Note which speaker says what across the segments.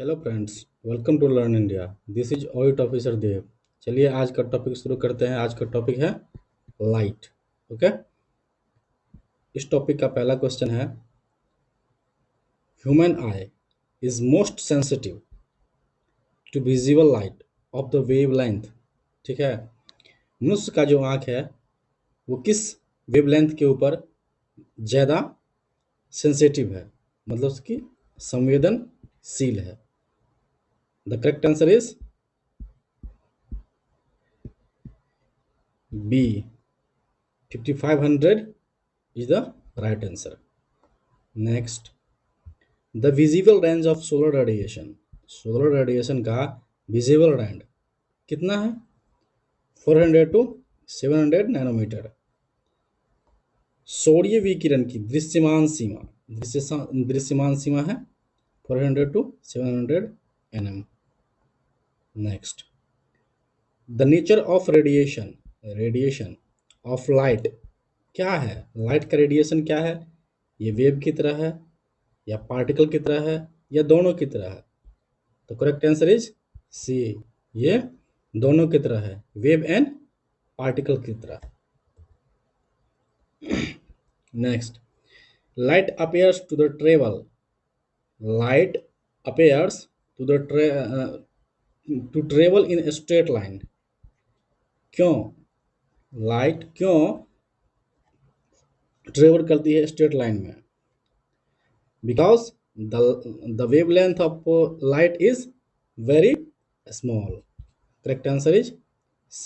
Speaker 1: Hello friends, welcome to learn India. This is audit officer Dev. चलिए आज का topic शुरू करते हैं। आज का टॉपिक है लाइट। ओके, इस टॉपिक का पहला क्वेश्चन है, human eye is most sensitive to visible light of the wavelength. ठीक है, मनुष्य का जो आँख है वो किस वेवलेंथ के ऊपर ज़्यादा सेंसिटिव है, मतलब उसकी संवेदनशील है। The correct answer is B, 5500 is the right answer. Next, the visible range of solar radiation. Solar radiation का विजिबल रैंड कितना है? 400 टू 700 नैनोमीटर। सौर्य विकिरण की दृश्यमान सीमा है 400 टू 700 nm। Next, the nature of radiation of light क्या है? लाइट का रेडिएशन क्या है? ये वेव की तरह है या पार्टिकल की तरह है या दोनों की तरह है? तो करेक्ट आंसर इज सी, ये दोनों की तरह है, वेव एंड पार्टिकल की तरह। Next, light appears to the travel light appears to the to travel in straight line. क्यों लाइट क्यों ट्रेवल करती है स्ट्रेट लाइन में? because the wavelength of light is very small. correct answer is C।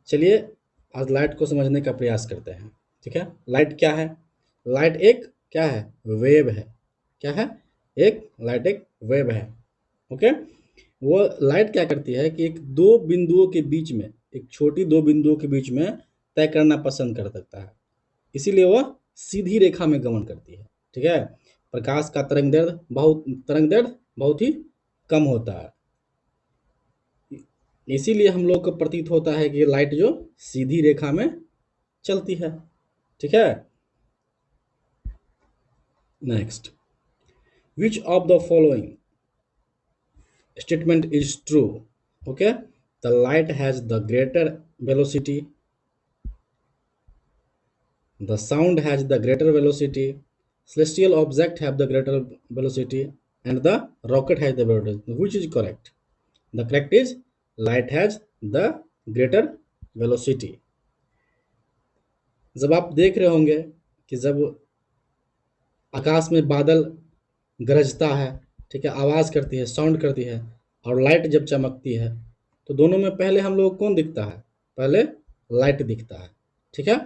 Speaker 1: चलिए आज light को समझने का प्रयास करते हैं। ठीक है, लाइट क्या है? लाइट एक क्या है? वेव है। क्या है? लाइट एक वेव है। ओके, वो लाइट क्या करती है कि एक दो बिंदुओं के बीच में, एक छोटी दो बिंदुओं के बीच में तय करना पसंद कर सकता है, इसीलिए वह सीधी रेखा में गमन करती है। ठीक है, प्रकाश का तरंग दैर्ध्य बहुत ही कम होता है, इसीलिए हम लोग को प्रतीत होता है कि लाइट जो सीधी रेखा में चलती है। ठीक है, next, which of the following statement is true? Okay, the light has the greater velocity, the sound has the greater velocity, celestial object have the greater velocity, and the rocket has the velocity. Which is correct? The correct is light has the greater velocity. जब आप देख रहे होंगे कि जब आकाश में बादल गरजता है, ठीक है, आवाज़ करती है, साउंड करती है, और लाइट जब चमकती है, तो दोनों में पहले हम लोग कौन दिखता है? पहले लाइट दिखता है। ठीक है,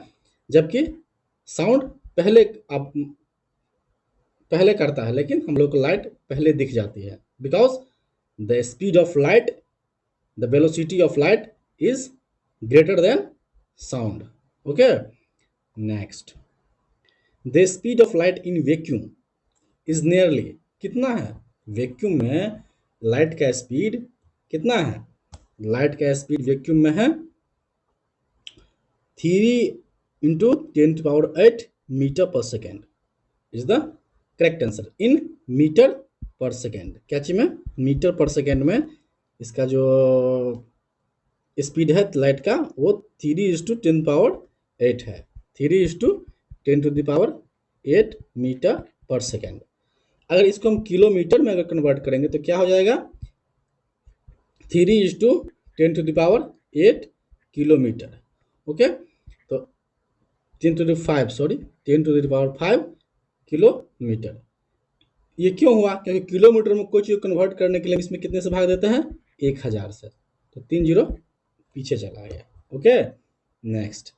Speaker 1: जबकि साउंड पहले करता है, लेकिन हम लोग को लाइट पहले दिख जाती है, because the speed of light, the velocity of light is greater than sound. Okay, next, the speed of light in vacuum is nearly कितना है? वैक्यूम में लाइट का स्पीड कितना है? लाइट का स्पीड वैक्यूम में है 3 into 10⁸ metre per second is the correct answer, in metre per second. क्या चीज में? मीटर पर सेकेंड में इसका जो स्पीड है लाइट का वो 3:10⁸ है, 3:10⁸ मीटर पर सेकेंड। अगर इसको हम किलोमीटर में अगर कन्वर्ट करेंगे तो क्या हो जाएगा? 3:10⁸ किलोमीटर। ओके, तो 10⁵ किलोमीटर। ये क्यों हुआ? क्योंकि किलोमीटर में कोई चीज़ कन्वर्ट करने के लिए इसमें कितने से भाग देते हैं? 1000 से, तो 3 जीरो पीछे चला गया। Okay, next,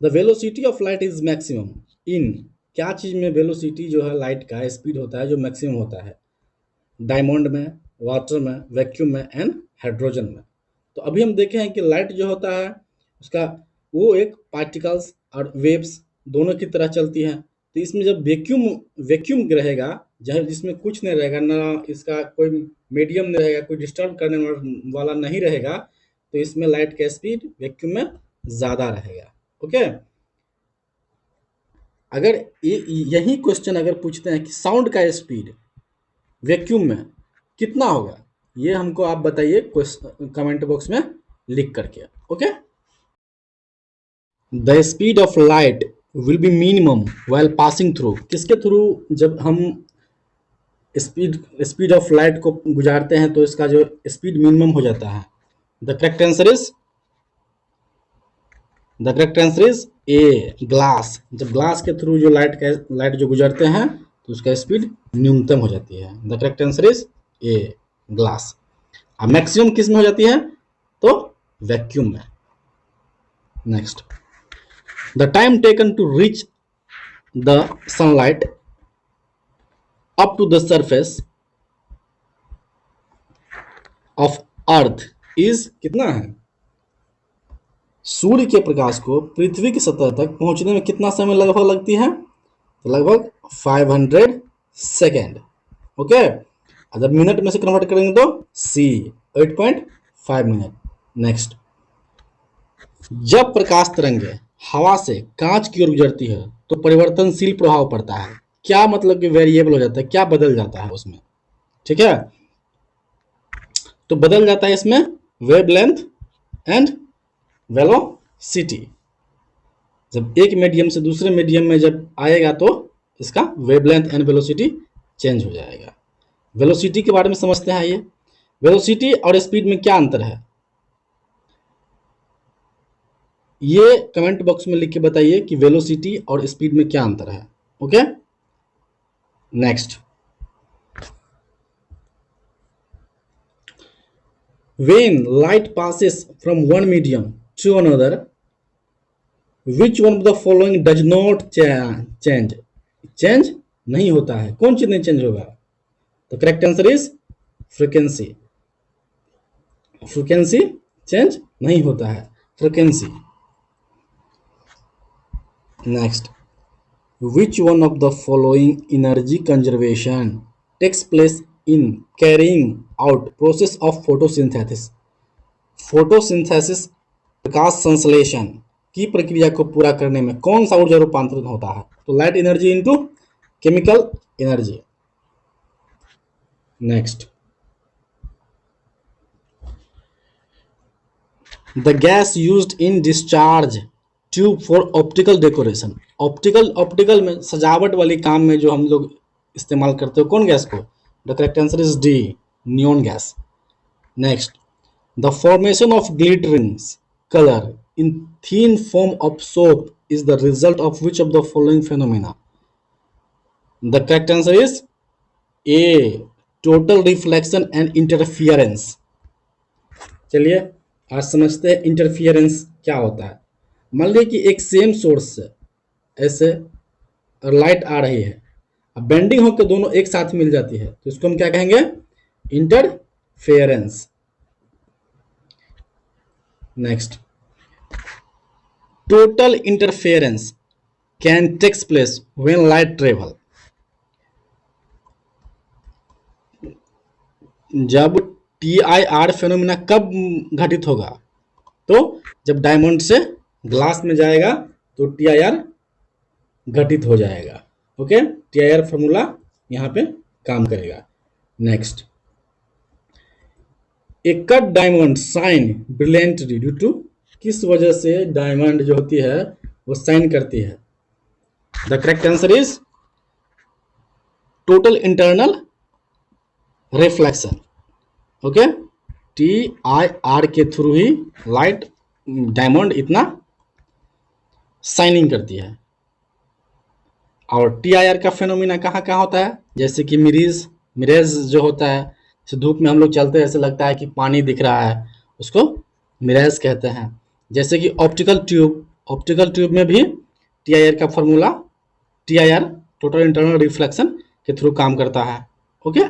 Speaker 1: the velocity of light is maximum in क्या चीज़ में? वेलोसिटी जो है लाइट का स्पीड होता है जो मैक्सिमम होता है, डायमंड में, वाटर में, वैक्यूम में एंड हाइड्रोजन में। तो अभी हम देखे हैं कि लाइट जो होता है उसका वो एक पार्टिकल्स और वेव्स दोनों की तरह चलती हैं। तो इसमें जब वैक्यूम रहेगा, जहाँ जिसमें कुछ नहीं रहेगा, ना इसका कोई मीडियम नहीं रहेगा, कोई डिस्टर्ब करने वाला नहीं रहेगा, तो इसमें लाइट का स्पीड वैक्यूम में ज़्यादा रहेगा। ओके, अगर यही क्वेश्चन अगर पूछते हैं कि साउंड का स्पीड वैक्यूम में कितना होगा, ये हमको आप बताइए कमेंट बॉक्स में लिख करके। Okay, the speed of light will be minimum while passing through, किसके थ्रू, जब हम स्पीड ऑफ लाइट को गुजारते हैं तो इसका जो स्पीड मिनिमम हो जाता है। The correct answer is A, glass. जब ग्लास के थ्रू जो लाइट जो गुजरते हैं तो उसका स्पीड न्यूनतम हो जाती है। The correct answer is A, glass. अब मैक्सिमम किस में हो जाती है, तो वैक्यूम में। Next, the time taken to reach the sunlight up to the surface of earth is कितना है। सूर्य के प्रकाश को पृथ्वी की सतह तक पहुंचने में कितना समय लगभग लगती है, तो लगभग 500 सेकेंड। ओके, अगर मिनट में से कन्वर्ट करेंगे तो सी, 8.5 मिनट। नेक्स्ट, जब प्रकाश तरंगे हवा से कांच की ओर गुजरती है तो परिवर्तनशील प्रभाव पड़ता है। क्या मतलब कि वेरिएबल हो जाता है, क्या बदल जाता है उसमें, ठीक है। तो बदल जाता है इसमें वेवलेंथ एंड वेलोसिटी। जब एक मीडियम से दूसरे मीडियम में जब आएगा तो इसका वेवलेंथ एंड वेलोसिटी चेंज हो जाएगा। वेलोसिटी के बारे में समझते हैं। ये वेलोसिटी और स्पीड में क्या अंतर है, ये कमेंट बॉक्स में लिख के बताइए कि वेलोसिटी और स्पीड में क्या अंतर है। Okay, next, when light passes from one medium to another, which one of the following does not change? Change नहीं होता है, कौन चीज नहीं चेंज होगा, तो correct answer is frequency. Frequency change नहीं होता है, frequency. Next, which one of the following energy conservation takes place in carrying out process of photosynthesis? Photosynthesis, प्रकाश संश्लेषण की प्रक्रिया को पूरा करने में कौन सा ऊर्जा रूपांतरण होता है, तो light energy into chemical energy. Next, the gas used in discharge tube for optical decoration. Optical में सजावट वाली काम में जो हम लोग इस्तेमाल करते हो कौन गैस को, the correct answer is D, neon gas. Next, the formation of glittering colour in thin form of soap is the result of which of the following phenomena, the correct answer is A, total reflection and interference. चलिए आज समझते हैं interference क्या होता है। मान लीजिए कि एक सेम सोर्स से ऐसे लाइट आ रही है, अब बेंडिंग होकर दोनों एक साथ मिल जाती है तो इसको हम क्या कहेंगे, interference. Next, total interference can takes place when light travel. जब TIR फेनोमेना कब घटित होगा, तो जब डायमंड से ग्लास में जाएगा तो TIR घटित हो जाएगा। ओके, TIR फॉर्मूला यहाँ पे काम करेगा। Next, a cut diamond shine brilliantly due to, किस वजह से डायमंड जो होती है वो शाइन करती है, the correct answer is total internal reflection. Okay, TIR के थ्रू ही लाइट डायमंड इतना शाइनिंग करती है। और TIR का फेनोमेना कहाँ कहाँ होता है, जैसे कि मिरेज जो होता है, जैसे धूप में हम लोग चलते हैं ऐसे लगता है कि पानी दिख रहा है, उसको मिरेज कहते हैं। जैसे कि ऑप्टिकल ट्यूब में भी TIR का formula, TIR total internal reflection के थ्रू काम करता है। ओके,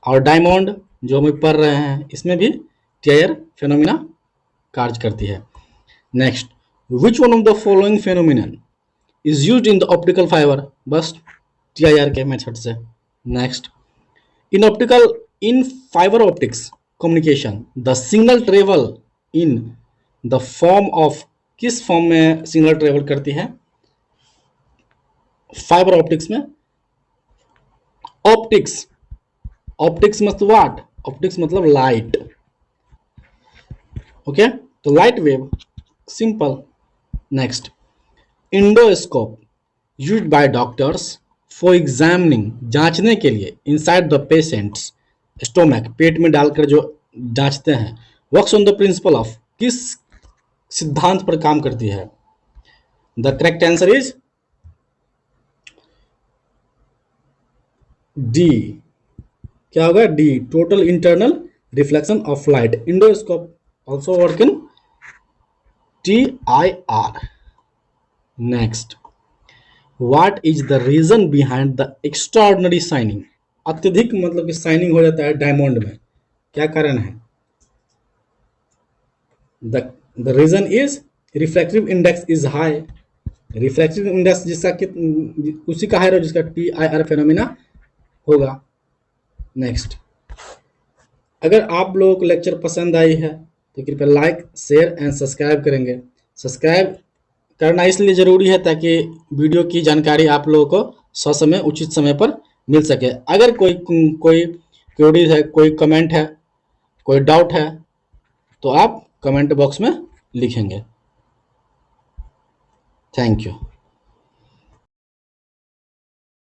Speaker 1: और डायमंड जो हम पढ़ रहे हैं इसमें भी TIR फेनोमेना कार्य करती है। Next, which one of the following phenomenon is used in the optical fibre, बस TIR के मेथड से। Next, in fibre optics communication the signal travel in the form of, किस फॉर्म में सिग्नल ट्रेवल करती है, फाइबर ऑप्टिक्स में optics, optics मतलब what, optics मतलब लाइट। ओके, तो light wave, simple. Next, endoscope used by doctors for examining, जांचने के लिए, इनसाइड द पेशेंट्स स्टोमक, पेट में डालकर जो जांचते हैं। Works on the principle of, किस सिद्धांत पर काम करती है? The correct answer is D. क्या होगा? D, total internal reflection of light. Endoscope also work in TIR। Next, what is the reason behind the extraordinary shining? अत्यधिक मतलब कि शाइनिंग हो जाता है डायमंड में, क्या कारण है? The reason is refractive index is high. Refractive index जिसका उसी का हाई हो जिसका TIR फेनोमेना होगा। नेक्स्ट, अगर आप लोगों को लेक्चर पसंद आई है तो कृपया लाइक, शेयर एंड सब्सक्राइब करेंगे। सब्सक्राइब करना इसलिए ज़रूरी है ताकि वीडियो की जानकारी आप लोगों को ससमय उचित समय पर मिल सके। अगर कोई कोई क्वेरीज है, कोई कमेंट है, कोई डाउट है तो आप कमेंट बॉक्स में लिखेंगे। Thank you.